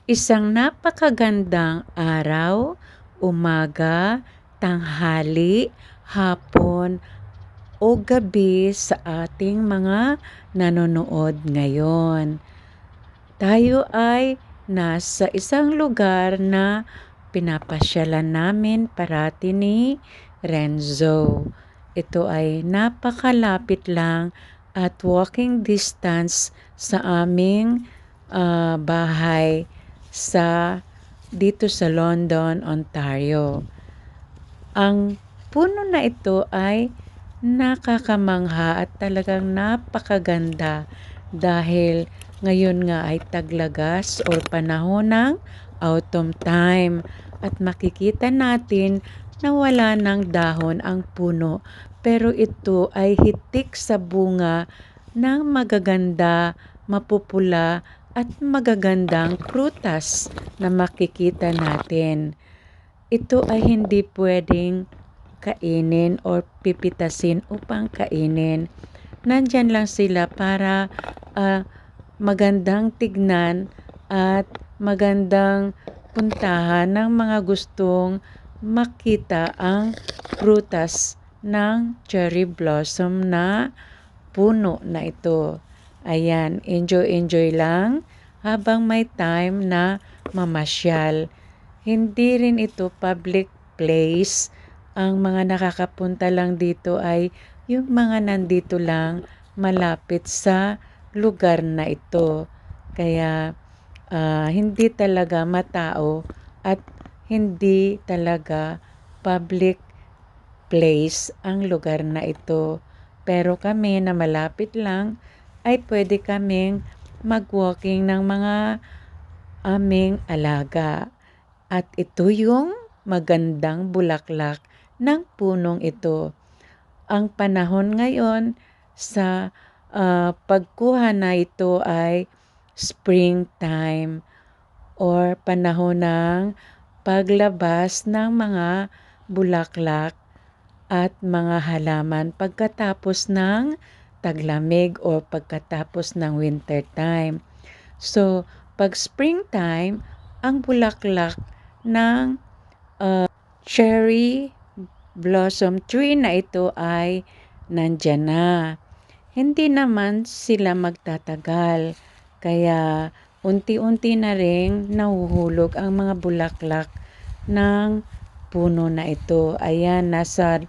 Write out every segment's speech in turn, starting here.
Isang napakagandang araw, umaga, tanghali, hapon o gabi sa ating mga nanonood ngayon. Tayo ay nasa isang lugar na pinapasyalan namin parati ni Renzo. Ito ay napakalapit lang at walking distance sa aming bahay dito sa London, Ontario. Ang puno na ito ay nakakamangha at talagang napakaganda dahil ngayon nga ay taglagas or panahon ng autumn time at makikita natin na wala ng dahon ang puno pero ito ay hitik sa bunga ng magaganda, mapupula at magagandang prutas na makikita natin. Ito ay hindi pwedeng kainin o pipitasin upang kainin. Nandyan lang sila para magandang tignan at magandang puntahan ng mga gustong makita ang prutas ng cherry blossom na puno na ito. Ayan, enjoy lang habang may time na mamasyal. Hindi rin ito public place. Ang mga nakakapunta lang dito ay yung mga nandito lang malapit sa lugar na ito. Kaya hindi talaga matao at hindi talaga public place ang lugar na ito. Pero kami na malapit lang ay pwede kaming mag-walking ng mga aming alaga. At ito yung magandang bulaklak ng punong ito. Ang panahon ngayon sa pagkuha na ito ay springtime or panahon ng paglabas ng mga bulaklak at mga halaman pagkatapos ng taglamig o pagkatapos ng winter time. So, pag springtime, ang bulaklak ng cherry blossom tree na ito ay nandyan na. Hindi naman sila magtatagal. Kaya unti-unti na rin nahuhulog ang mga bulaklak ng puno na ito. Ayan, nasa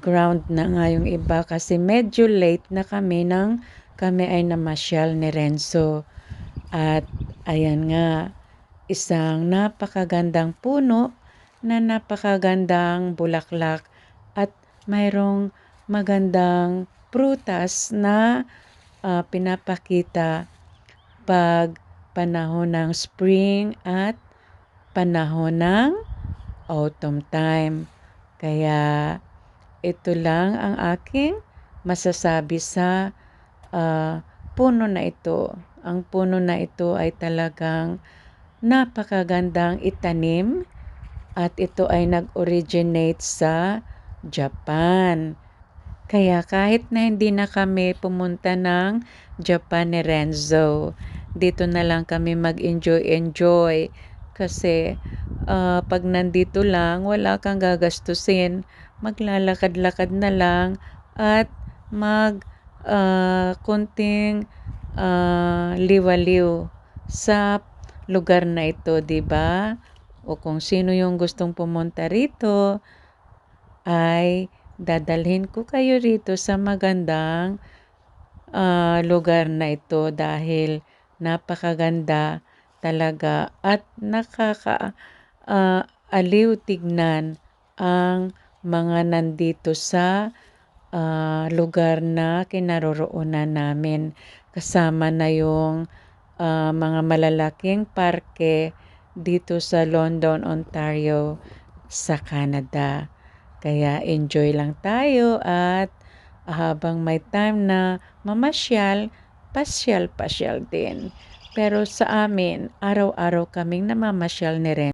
ground na nga yung iba kasi medyo late na kami nang kami ay namasyal ni Renzo. At ayan nga, isang napakagandang puno na napakagandang bulaklak at mayroong magandang prutas na pinapakita pag panahon ng spring at panahon ng autumn time. Kaya ito lang ang aking masasabi sa puno na ito. Ang puno na ito ay talagang napakagandang itanim at ito ay nag-originate sa Japan. Kaya kahit na hindi na kami pumunta ng Japan ni Renzo, dito na lang kami mag-enjoy kasi pag nandito lang, wala kang gagastusin. Maglalakad-lakad na lang at konting liwaliw sa lugar na ito, 'di ba? O kung sino yung gustong pumunta rito, ay dadalhin ko kayo rito sa magandang lugar na ito dahil napakaganda talaga at aliw tignan ang mga nandito sa lugar na kinaroroonan namin. Kasama na yung mga malalaking parke dito sa London, Ontario, sa Canada. Kaya enjoy lang tayo at habang may time na mamasyal, pasyal din. Pero sa amin, araw-araw kaming namamasyal ni Ren.